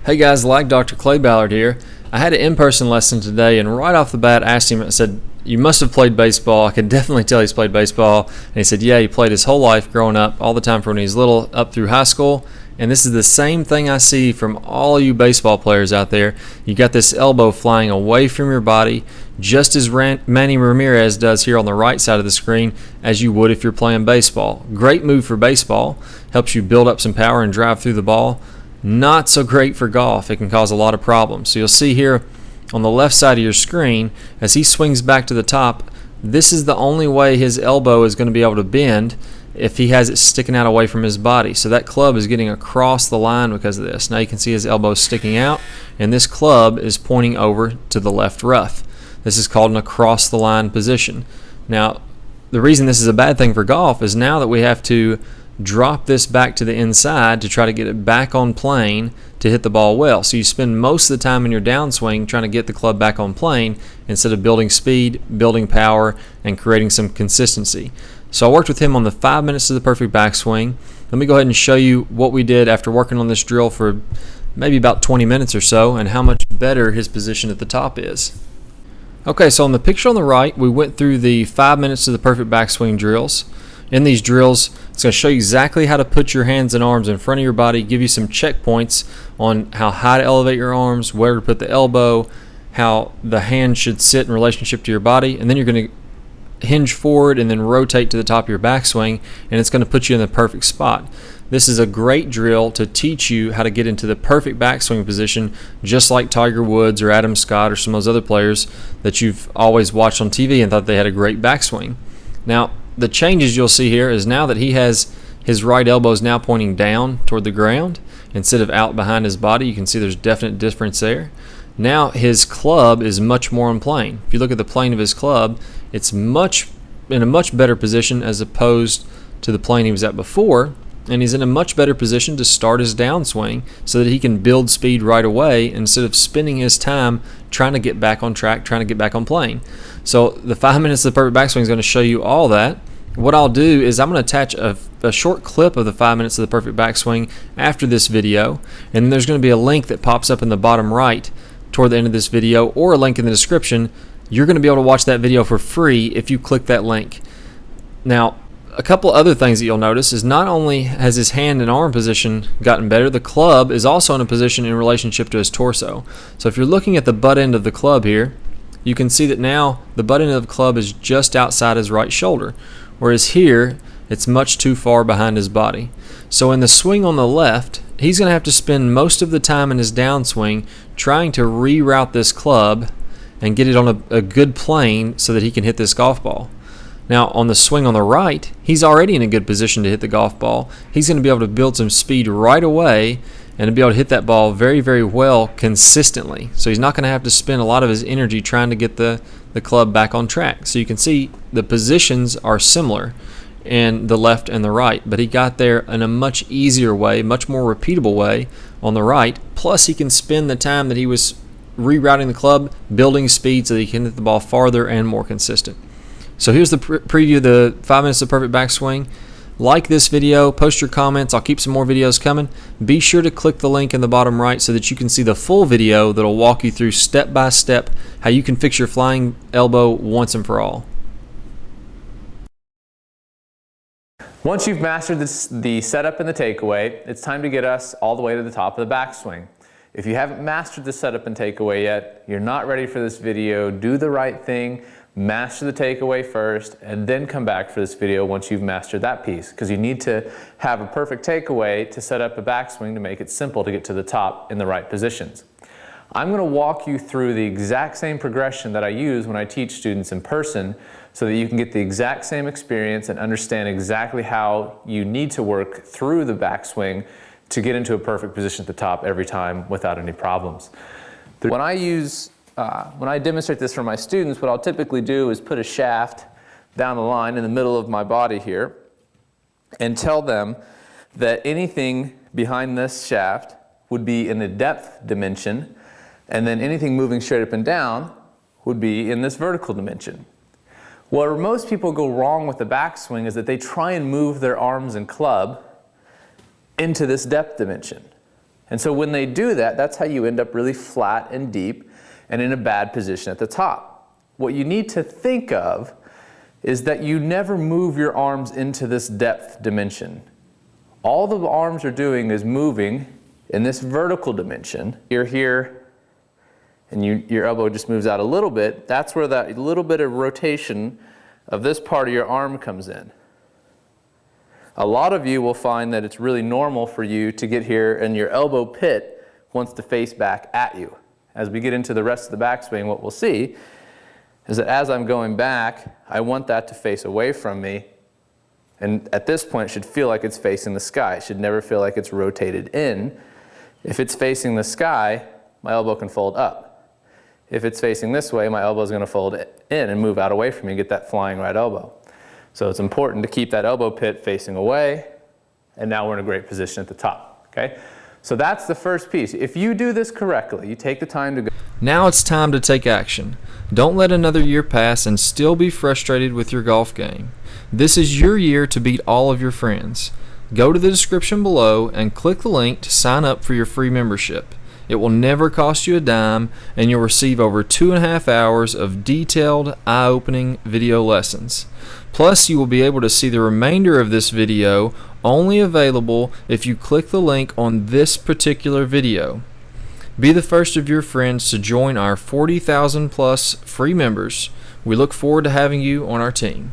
Hey guys, like Dr. Clay Ballard here. I had an in-person lesson today and right off the bat asked him, I said, you must have played baseball. I could definitely tell he's played baseball. And he said, yeah, he played his whole life growing up, all the time from when he was little up through high school. And this is the same thing I see from all you baseball players out there. You got this elbow flying away from your body, just as Manny Ramirez does here on the right side of the screen, as you would if you're playing baseball. Great move for baseball. Helps you build up some power and drive through the ball. Not so great for golf. It can cause a lot of problems. So you'll see here on the left side of your screen, as he swings back to the top, this is the only way his elbow is going to be able to bend if he has it sticking out away from his body. So that club is getting across the line because of this. Now you can see his elbow sticking out, and this club is pointing over to the left rough. This is called an across the line position. Now, the reason this is a bad thing for golf is now that we have to drop this back to the inside to try to get it back on plane to hit the ball well. So you spend most of the time in your downswing trying to get the club back on plane instead of building speed, building power, and creating some consistency. So I worked with him on the 5 minutes to the perfect backswing. Let me go ahead and show you what we did after working on this drill for maybe about 20 minutes or so and how much better his position at the top is. Okay, so on the picture on the right, we went through the 5 minutes to the perfect backswing drills. In these drills, it's going to show you exactly how to put your hands and arms in front of your body, give you some checkpoints on how high to elevate your arms, where to put the elbow, how the hand should sit in relationship to your body, and then you're going to hinge forward and then rotate to the top of your backswing, and it's going to put you in the perfect spot. This is a great drill to teach you how to get into the perfect backswing position, just like Tiger Woods or Adam Scott or some of those other players that you've always watched on TV and thought they had a great backswing. Now, the changes you'll see here is now that he has his right elbow is now pointing down toward the ground instead of out behind his body. You can see there's definite difference there. Now his club is much more on plane. If you look at the plane of his club, it's in a much better position as opposed to the plane he was at before, and he's in a much better position to start his downswing so that he can build speed right away instead of spending his time trying to get back on track, trying to get back on plane. So the 5 minutes of the perfect backswing is going to show you all that. What I'll do is I'm going to attach a short clip of the 5 minutes of the perfect backswing after this video, and then there's going to be a link that pops up in the bottom right toward the end of this video, or a link in the description. You're going to be able to watch that video for free if you click that link. Now, a couple other things that you'll notice is not only has his hand and arm position gotten better, the club is also in a position in relationship to his torso. So if you're looking at the butt end of the club here, you can see that now the butt end of the club is just outside his right shoulder, whereas here it's much too far behind his body. So in the swing on the left, he's going to have to spend most of the time in his downswing trying to reroute this club and get it on a good plane so that he can hit this golf ball. Now on the swing on the right, he's already in a good position to hit the golf ball. He's going to be able to build some speed right away and to be able to hit that ball very, very well consistently. So he's not going to have to spend a lot of his energy trying to get the club back on track. So you can see the positions are similar in the left and the right, but he got there in a much easier way, much more repeatable way on the right. Plus he can spend the time that he was rerouting the club, building speed so that he can hit the ball farther and more consistent. So here's the preview of the 5 minutes of perfect backswing. Like this video, post your comments. I'll keep some more videos coming. Be sure to click the link in the bottom right so that you can see the full video that'll walk you through step by step how you can fix your flying elbow once and for all. Once you've mastered the setup and the takeaway, it's time to get us all the way to the top of the backswing. If you haven't mastered the setup and takeaway yet, you're not ready for this video. Do the right thing. Master the takeaway first, and then come back for this video once you've mastered that piece, because you need to have a perfect takeaway to set up a backswing to make it simple to get to the top in the right positions. I'm going to walk you through the exact same progression that I use when I teach students in person so that you can get the exact same experience and understand exactly how you need to work through the backswing to get into a perfect position at the top every time without any problems. When I demonstrate this for my students, what I'll typically do is put a shaft down the line in the middle of my body here and tell them that anything behind this shaft would be in the depth dimension, and then anything moving straight up and down would be in this vertical dimension. Where most people go wrong with the backswing is that they try and move their arms and club into this depth dimension. And so when they do that, that's how you end up really flat and deep and in a bad position at the top. What you need to think of is that you never move your arms into this depth dimension. All the arms are doing is moving in this vertical dimension. You're here, and your elbow just moves out a little bit. That's where that little bit of rotation of this part of your arm comes in. A lot of you will find that it's really normal for you to get here and your elbow pit wants to face back at you. As we get into the rest of the backswing, what we'll see is that as I'm going back, I want that to face away from me. And at this point, it should feel like it's facing the sky. It should never feel like it's rotated in. If it's facing the sky, my elbow can fold up. If it's facing this way, my elbow is going to fold in and move out away from me and get that flying right elbow. So it's important to keep that elbow pit facing away, and now we're in a great position at the top. Okay? So that's the first piece. If you do this correctly, you take the time to go. Now it's time to take action. Don't let another year pass and still be frustrated with your golf game. This is your year to beat all of your friends. Go to the description below and click the link to sign up for your free membership. It will never cost you a dime, and you'll receive over 2.5 hours of detailed, eye-opening video lessons. Plus, you will be able to see the remainder of this video, only available if you click the link on this particular video. Be the first of your friends to join our 40,000 plus free members. We look forward to having you on our team.